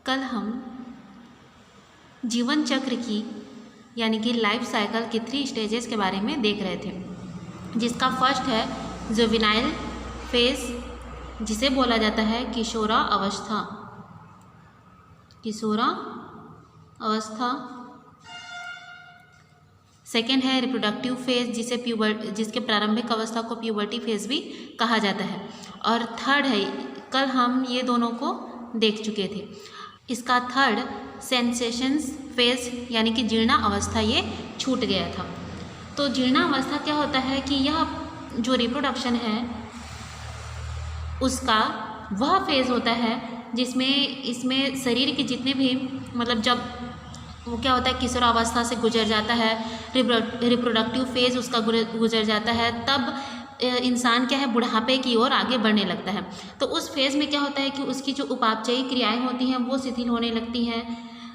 कल हम जीवन चक्र की यानी कि लाइफ साइकिल की 3 स्टेजेस के बारे में देख रहे थे, जिसका फर्स्ट है जुवेनाइल फेज, जिसे बोला जाता है किशोरा अवस्था। सेकेंड है रिप्रोडक्टिव फेज, जिसके प्रारंभिक अवस्था को प्यूबर्टी फेज भी कहा जाता है। और थर्ड है, कल हम ये दोनों को देख चुके थे, इसका थर्ड सेंसेशंस फेज यानी कि जीर्णा अवस्था, ये छूट गया था। तो जीर्णा अवस्था क्या होता है कि यह जो रिप्रोडक्शन है उसका वह फेज होता है जिसमें इसमें शरीर के जितने भी जब वो क्या होता है किशोरावस्था से गुजर जाता है, रिप्रोडक्टिव फेज उसका गुजर जाता है, तब इंसान क्या है बुढ़ापे की ओर आगे बढ़ने लगता है। तो उस फेज़ में क्या होता है कि उसकी जो उपापचयी क्रियाएं होती हैं वो शिथिल होने लगती हैं,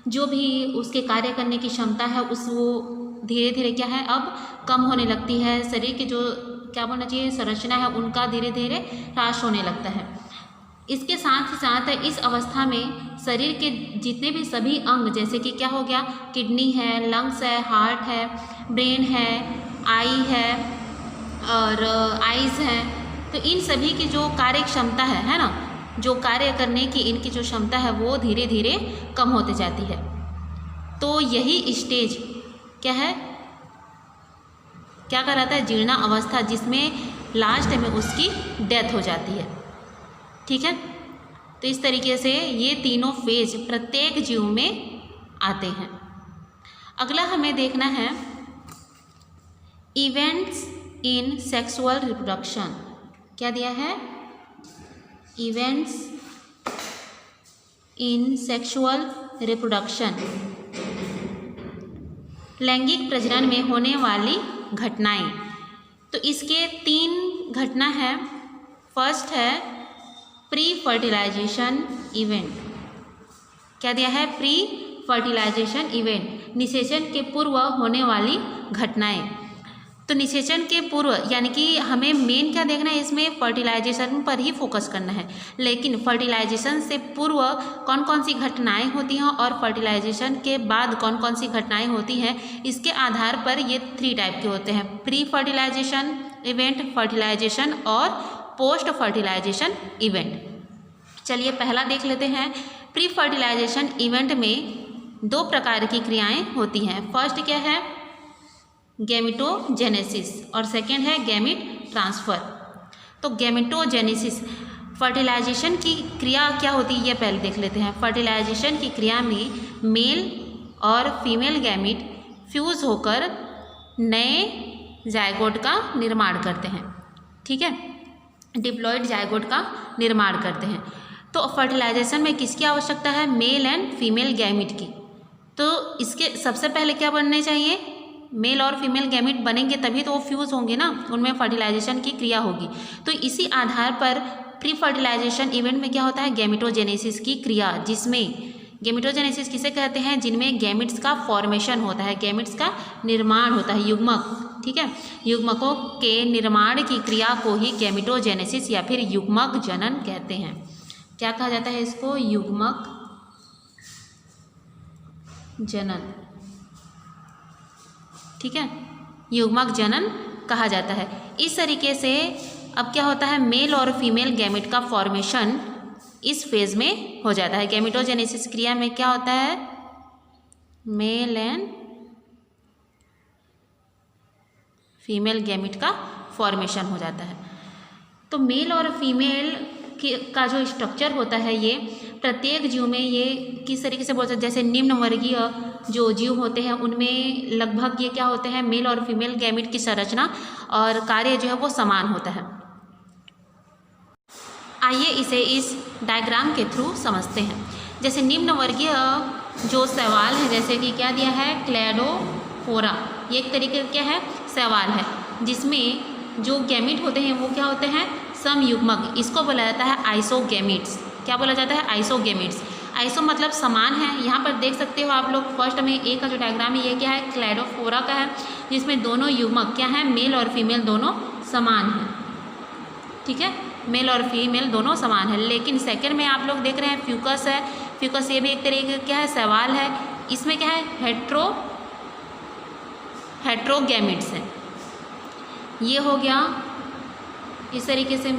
जो भी उसके कार्य करने की क्षमता है वो धीरे धीरे क्या है अब कम होने लगती है। शरीर की जो क्या बोलना चाहिए संरचना है उनका धीरे धीरे ह्रास होने लगता है। इसके साथ ही साथ इस अवस्था में शरीर के जितने भी सभी अंग, जैसे कि क्या हो गया किडनी है, लंग्स है, हार्ट है, ब्रेन है, आई है और आइज़ हैं, तो इन सभी की जो कार्य क्षमता है ना, जो कार्य करने की इनकी जो क्षमता है वो धीरे धीरे कम होते जाती है। तो यही स्टेज क्या है, क्या कहलाता है जीर्णा अवस्था, जिसमें लास्ट में उसकी डेथ हो जाती है। ठीक है, तो इस तरीके से ये तीनों फेज प्रत्येक जीव में आते हैं। अगला हमें देखना है इवेंट्स इन सेक्सुअल रिप्रोडक्शन। क्या दिया है, इवेंट्स इन सेक्सुअल रिप्रोडक्शन, लैंगिक प्रजनन में होने वाली घटनाएं। तो इसके 3 घटना है। फर्स्ट है प्री फर्टिलाइजेशन इवेंट। क्या दिया है, प्री फर्टिलाइजेशन इवेंट, निषेचन के पूर्व होने वाली घटनाएं। तो निषेचन के पूर्व यानी कि हमें मेन क्या देखना है, इसमें फर्टिलाइजेशन पर ही फोकस करना है, लेकिन फर्टिलाइजेशन से पूर्व कौन कौन सी घटनाएं होती हैं और फर्टिलाइजेशन के बाद कौन कौन सी घटनाएं होती हैं, इसके आधार पर ये 3 टाइप के होते हैं, प्री फर्टिलाइजेशन इवेंट, फर्टिलाइजेशन और पोस्ट फर्टिलाइजेशन इवेंट। चलिए पहला देख लेते हैं। प्री फर्टिलाइजेशन इवेंट में 2 प्रकार की क्रियाएं होती हैं। फर्स्ट क्या है, गैमेटोजेनेसिस और सेकेंड है गैमिट ट्रांसफ़र। तो गैमेटोजेनेसिस फर्टिलाइजेशन की क्रिया क्या होती है ये पहले देख लेते हैं। फर्टिलाइजेशन की क्रिया में मेल और फीमेल गैमिट फ्यूज़ होकर नए जायगोट का निर्माण करते हैं। ठीक है, डिप्लॉयड जायगोट का निर्माण करते हैं। तो फर्टिलाइजेशन में किसकी आवश्यकता है, मेल एंड फीमेल गैमिट की। तो इसके सबसे पहले क्या बनने चाहिए, मेल और फीमेल गैमिट बनेंगे तभी तो वो फ्यूज़ होंगे ना, उनमें फर्टिलाइजेशन की क्रिया होगी। तो इसी आधार पर प्री फर्टिलाइजेशन इवेंट में क्या होता है, गैमेटोजेनेसिस की क्रिया, जिसमें गैमेटोजेनेसिस किसे कहते हैं, जिनमें गैमिट्स का फॉर्मेशन होता है, गैमिट्स का निर्माण होता है, युग्मक। ठीक है, युग्मकों के निर्माण की क्रिया को ही गैमेटोजेनेसिस या फिर युग्मक जनन कहते हैं। क्या कहा जाता है इसको, युग्मक जनन। ठीक है, युग्मक जनन कहा जाता है। इस तरीके से अब क्या होता है, मेल और फीमेल गैमेट का फॉर्मेशन इस फेज में हो जाता है। गैमेटोजेनेसिस क्रिया में क्या होता है, मेल एंड फीमेल गैमेट का फॉर्मेशन हो जाता है। तो मेल और फीमेल का जो स्ट्रक्चर होता है ये प्रत्येक जीव में ये किस तरीके से बोल सकते हैं, जैसे निम्न वर्गीय जो जीव होते हैं उनमें लगभग ये क्या होते हैं, मेल और फीमेल गैमेट की संरचना और कार्य जो है वो समान होता है। आइए इसे इस डायग्राम के थ्रू समझते हैं। जैसे निम्न वर्गीय जो शैवाल है, जैसे कि क्या दिया है, क्लैडोफोरा, ये एक तरीके क्या है, शैवाल है, जिसमें जो गैमेट होते हैं वो क्या होते हैं, समयुग्मक। इसको बोला जाता है आइसोगैमेट्स। क्या बोला जाता है, आइसोगैमेट्स। आइसो मतलब समान है। यहाँ पर देख सकते हो आप लोग, फर्स्ट में ए का जो डायग्राम है ये क्या है, क्लैडोफोरा का है, जिसमें दोनों युग्मक क्या है, मेल और फीमेल दोनों समान हैं। ठीक है, मेल और फीमेल दोनों समान है। लेकिन सेकंड में आप लोग देख रहे हैं फ्यूकस है, बिकॉज ये भी एक तरीके का क्या है सवाल है। इसमें क्या है हेट्रोगैमिट्स है। ये हो गया इस तरीके से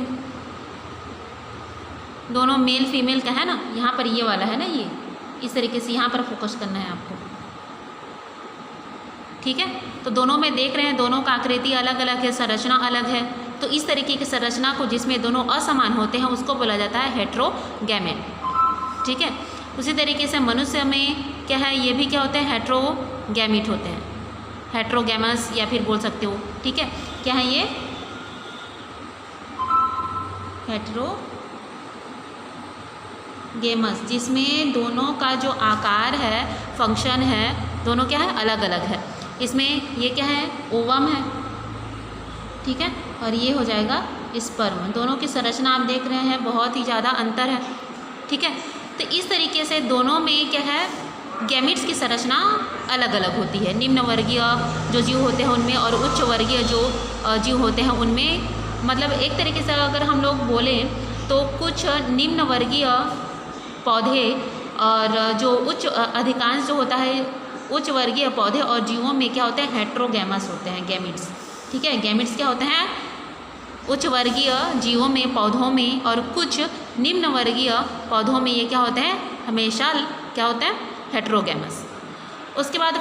दोनों मेल फीमेल का है ना, यहाँ पर ये वाला है ना, ये इस तरीके से यहाँ पर फोकस करना है आपको, ठीक है। तो दोनों में देख रहे हैं दोनों का आकृति अलग अलग है, संरचना अलग है। तो इस तरीके की संरचना को जिसमें दोनों असमान होते हैं उसको बोला जाता है हेट्रोगैमेट, ठीक है। उसी तरीके से मनुष्य में क्या है, ये भी क्या होते हैं हेट्रोगैमिट होते हैं, हेट्रोगैमस या फिर बोल सकते हो, ठीक है। क्या है ये हेट्रोगेमस, जिसमें दोनों का जो आकार है, फंक्शन है, दोनों क्या है अलग अलग है। इसमें ये क्या है ओवम है, ठीक है, और ये हो जाएगा स्पर्म। दोनों की संरचना आप देख रहे हैं बहुत ही ज़्यादा अंतर है, ठीक है। तो इस तरीके से दोनों में क्या है गैमिट्स की संरचना अलग अलग होती है। निम्न वर्गीय जो जीव होते हैं उनमें और उच्च वर्गीय जो जीव होते हैं उनमें, मतलब एक तरीके से अगर हम लोग बोलें तो कुछ निम्न वर्गीय पौधे और जो उच्च अधिकांश जो होता है उच्च वर्गीय पौधे और जीवों में क्या होते हैं हेट्रोगैमस होते हैं गैमिट्स, ठीक है। गैमिट्स क्या होते हैं उच्च वर्गीय जीवों में, पौधों में, और कुछ निम्न वर्गीय पौधों में ये क्या होते हैं हमेशा क्या होते हैं हेट्रोगैमस। उसके बाद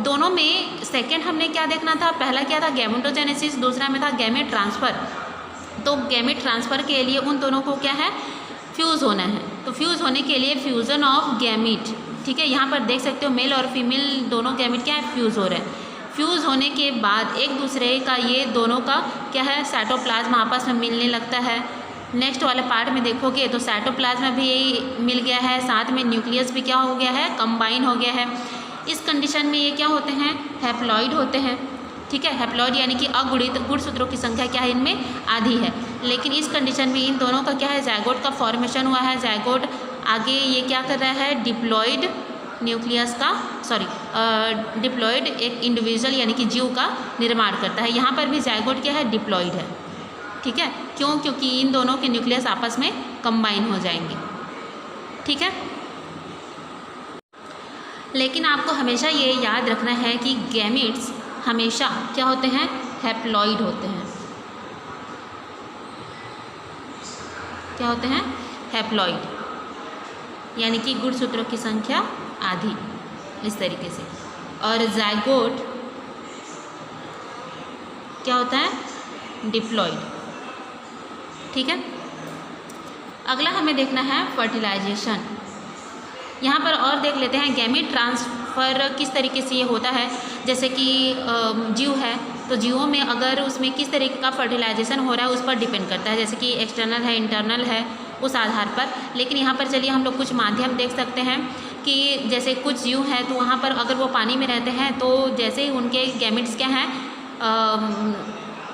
दोनों में सेकंड हमने क्या देखना था, पहला क्या था गैमेटोजेनेसिस, दूसरा में था गैमेट ट्रांसफ़र। तो गैमेट ट्रांसफ़र के लिए उन दोनों को क्या है फ्यूज़ होना है। तो फ्यूज़ होने के लिए फ्यूज़न ऑफ गैमिट, ठीक है। यहाँ पर देख सकते हो मेल और फीमेल दोनों गैमिट क्या है फ्यूज़ हो रहे हैं। फ्यूज़ होने के बाद एक दूसरे का ये दोनों का क्या है साइटोप्लाज्म आपस में मिलने लगता है। नेक्स्ट वाले पार्ट में देखोगे तो साइटोप्लाज्म भी मिल गया है, साथ में न्यूक्लियस भी क्या हो गया है कंबाइन हो गया है। इस कंडीशन में ये क्या होते हैं हैप्लॉइड होते हैं, ठीक है। हैप्लॉइड यानी कि अगुणित गुणसूत्रों की संख्या क्या है इनमें आधी है। लेकिन इस कंडीशन में इन दोनों का क्या है जायगोट का फॉर्मेशन हुआ है। जायगोट आगे ये क्या कर रहा है डिप्लॉइड न्यूक्लियस का डिप्लॉइड एक इंडिविजुअल यानी कि जीव का निर्माण करता है। यहाँ पर भी जायगोट क्या है डिप्लॉइड है, ठीक है। क्यों? क्योंकि इन दोनों के न्यूक्लियस आपस में कंबाइन हो जाएंगे, ठीक है। लेकिन आपको हमेशा ये याद रखना है कि गैमिट्स हमेशा क्या होते हैं हैप्लॉइड होते हैं। क्या होते हैं हैप्लॉइड यानी कि गुणसूत्रों की संख्या आधी, इस तरीके से। और जायगोट क्या होता है डिप्लॉइड, ठीक है। अगला हमें देखना है फर्टिलाइजेशन। यहाँ पर और देख लेते हैं गैमेट ट्रांसफ़र किस तरीके से ये होता है। जैसे कि जीव है तो जीवों में अगर उसमें किस तरीके का फर्टिलाइजेशन हो रहा है उस पर डिपेंड करता है। जैसे कि एक्सटर्नल है इंटरनल है उस आधार पर। लेकिन यहाँ पर चलिए हम लोग कुछ माध्यम देख सकते हैं कि जैसे कुछ जीव हैं तो वहाँ पर अगर वो पानी में रहते हैं तो जैसे ही उनके गैमिट्स क्या हैं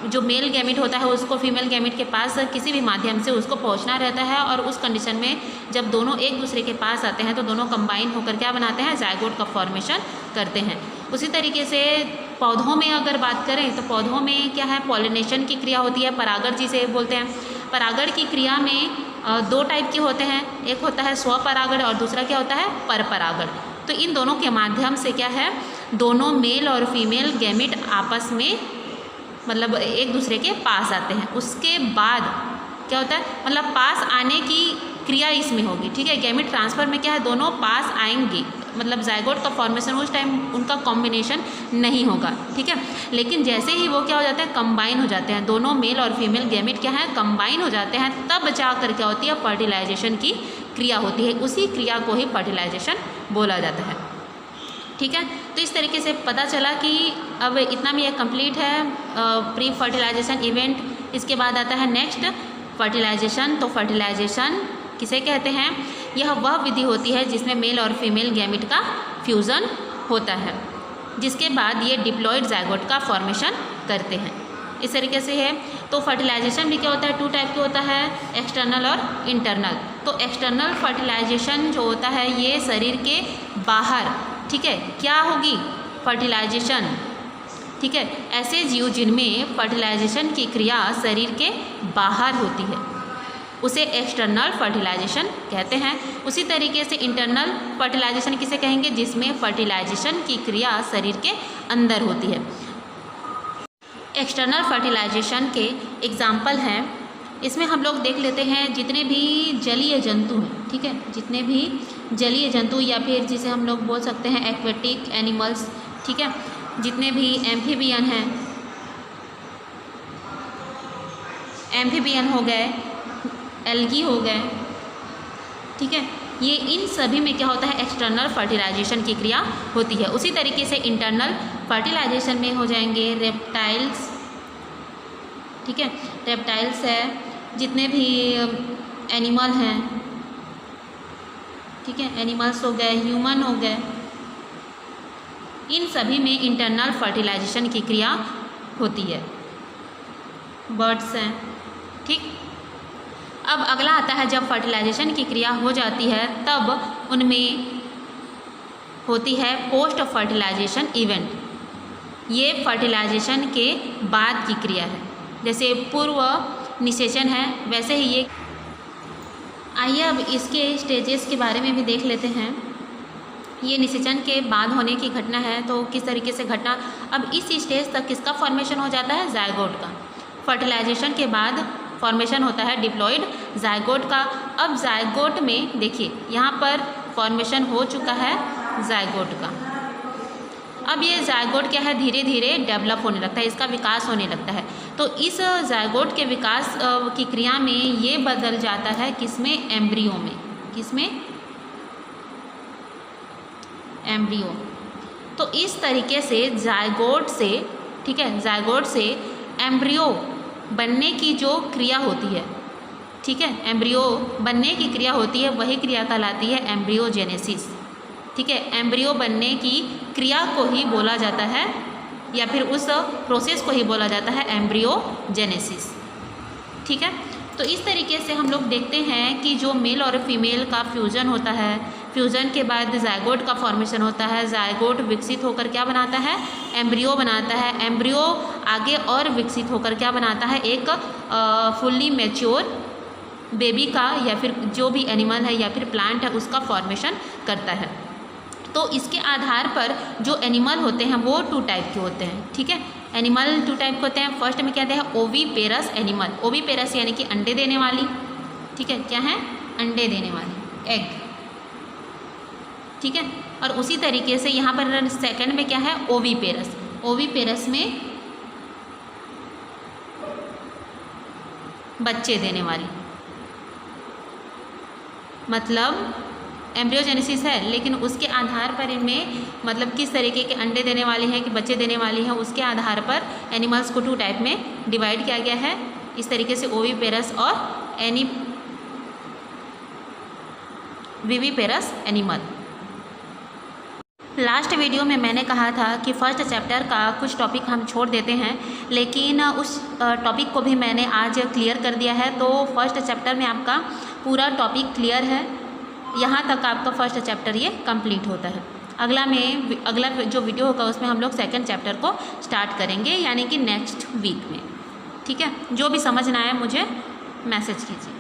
जो मेल गैमिट होता है उसको फीमेल गैमिट के पास किसी भी माध्यम से उसको पहुंचना रहता है। और उस कंडीशन में जब दोनों एक दूसरे के पास आते हैं तो दोनों कंबाइन होकर क्या बनाते हैं जायगोट का फॉर्मेशन करते हैं। उसी तरीके से पौधों में अगर बात करें तो पौधों में क्या है पॉलिनेशन की क्रिया होती है, परागण जिसे बोलते हैं। परागण की क्रिया में दो टाइप के होते हैं, एक होता है स्वपरागण और दूसरा क्या होता है परपरागण। तो इन दोनों के माध्यम से क्या है दोनों मेल और फीमेल गैमिट आपस में मतलब एक दूसरे के पास आते हैं। उसके बाद क्या होता है मतलब पास आने की क्रिया इसमें होगी, ठीक है। गैमिट ट्रांसफ़र में क्या है दोनों पास आएंगे, मतलब जायगोट का फॉर्मेशन उस टाइम उनका कॉम्बिनेशन नहीं होगा, ठीक है। लेकिन जैसे ही वो क्या हो जाते हैं कंबाइन हो जाते हैं, दोनों मेल और फीमेल गैमिट क्या है कंबाइन हो जाते हैं, तब जाकर क्या होती है फर्टिलाइजेशन की क्रिया होती है। उसी क्रिया को ही फर्टिलाइजेशन बोला जाता है, ठीक है। तो इस तरीके से पता चला कि अब इतना में यह कंप्लीट है प्री फर्टिलाइजेशन इवेंट। इसके बाद आता है नेक्स्ट फर्टिलाइजेशन। तो फर्टिलाइजेशन किसे कहते हैं? यह वह विधि होती है जिसमें मेल और फीमेल गैमिट का फ्यूज़न होता है, जिसके बाद ये डिप्लॉइड जायगोट का फॉर्मेशन करते हैं। इस तरीके से है। तो फर्टिलाइजेशन भी क्या होता है टू टाइप के होता है, एक्सटर्नल और इंटरनल। तो एक्सटर्नल फर्टिलाइजेशन जो होता है ये शरीर के बाहर, ठीक है, क्या होगी फर्टिलाइजेशन, ठीक है, ऐसे जीव जिनमें फर्टिलाइजेशन की क्रिया शरीर के बाहर होती है, उसे एक्सटर्नल फर्टिलाइजेशन कहते हैं। उसी तरीके से इंटरनल फर्टिलाइजेशन किसे कहेंगे, जिसमें फर्टिलाइजेशन की क्रिया शरीर के अंदर होती है। एक्सटर्नल फर्टिलाइजेशन के एग्जाम्पल हैं, इसमें हम लोग देख लेते हैं जितने भी जलीय जंतु हैं, ठीक है, जितने भी जलीय जंतु या फिर जिसे हम लोग बोल सकते हैं एक्वेटिक एनिमल्स, ठीक है, जितने भी एम्फीबियन हैं, एम्फीबियन हो गए, एल्गी हो गए, ठीक है, ये इन सभी में क्या होता है, एक्सटर्नल फर्टिलाइजेशन की क्रिया होती है। उसी तरीके से इंटरनल फर्टिलाइजेशन में हो जाएंगे रेप्टाइल्स, ठीक है, रेप्टाइल्स है, जितने भी एनिमल हैं, ठीक है, एनिमल्स हो गए, ह्यूमन हो गए, इन सभी में इंटरनल फर्टिलाइजेशन की क्रिया होती है। बर्ड्स हैं, ठीक। अब अगला आता है जब फर्टिलाइजेशन की क्रिया हो जाती है तब उनमें होती है पोस्ट फर्टिलाइजेशन इवेंट। ये फर्टिलाइजेशन के बाद की क्रिया है, जैसे पूर्व निषेचन है वैसे ही ये। आइए अब इसके स्टेजेस के बारे में भी देख लेते हैं। ये निषेचन के बाद होने की घटना है, तो किस तरीके से घटना, अब इस स्टेज तक किसका फॉर्मेशन हो जाता है, जायगोट का। फर्टिलाइजेशन के बाद फॉर्मेशन होता है डिप्लॉइड जायगोट का। अब जायगोट में देखिए यहाँ पर फॉर्मेशन हो चुका है जायगोट का। अब ये जायगोट क्या है, धीरे धीरे डेवलप होने लगता है, इसका विकास होने लगता है। तो इस जायगोट के विकास की क्रिया में ये बदल जाता है किसमें, एम्ब्रियो में। किसमें, एम्ब्रियो। तो इस तरीके से जायगोट से, ठीक है, जायगोट से एम्ब्रियो बनने की जो क्रिया होती है, ठीक है, एम्ब्रियो बनने की क्रिया होती है, वही क्रिया कहलाती है एम्ब्रियोजेनेसिस, ठीक है। एम्ब्रियो बनने की क्रिया को ही बोला जाता है या फिर उस प्रोसेस को ही बोला जाता है एम्ब्रियोजेनेसिस, ठीक है। तो इस तरीके से हम लोग देखते हैं कि जो मेल और फीमेल का फ्यूजन होता है, फ्यूजन के बाद जायगोट का फॉर्मेशन होता है, जायगोट विकसित होकर क्या बनाता है, एम्ब्रियो बनाता है, एम्ब्रियो आगे और विकसित होकर क्या बनाता है, एक फुल्ली मैच्योर बेबी का या फिर जो भी एनिमल है या फिर प्लांट है उसका फॉर्मेशन करता है। तो इसके आधार पर जो एनिमल होते हैं वो 2 टाइप के होते हैं, ठीक है। एनिमल 2 टाइप के होते हैं। फर्स्ट में कहते हैं ओवीपेरस एनिमल, ओवीपेरस यानी कि अंडे देने वाली, ठीक है, क्या है, अंडे देने वाली, एग, ठीक है। और उसी तरीके से यहाँ पर सेकंड में क्या है, ओवीपेरस, ओवीपेरस में बच्चे देने वाली, मतलब एम्ब्रियोजेनेसिस है लेकिन उसके आधार पर इनमें मतलब किस तरीके के अंडे देने वाली हैं कि बच्चे देने वाली हैं, उसके आधार पर एनिमल्स को 2 टाइप में डिवाइड किया गया है। इस तरीके से ओवीपेरस और विविपेरस एनिमल। लास्ट वीडियो में मैंने कहा था कि फर्स्ट चैप्टर का कुछ टॉपिक हम छोड़ देते हैं, लेकिन उस टॉपिक को भी मैंने आज क्लियर कर दिया है। तो फर्स्ट चैप्टर में आपका पूरा टॉपिक क्लियर है, यहाँ तक आपका फर्स्ट चैप्टर ये कंप्लीट होता है। अगला जो वीडियो होगा उसमें हम लोग सेकंड चैप्टर को स्टार्ट करेंगे, यानी कि नेक्स्ट वीक में, ठीक है। जो भी समझ ना आए मुझे मैसेज कीजिए।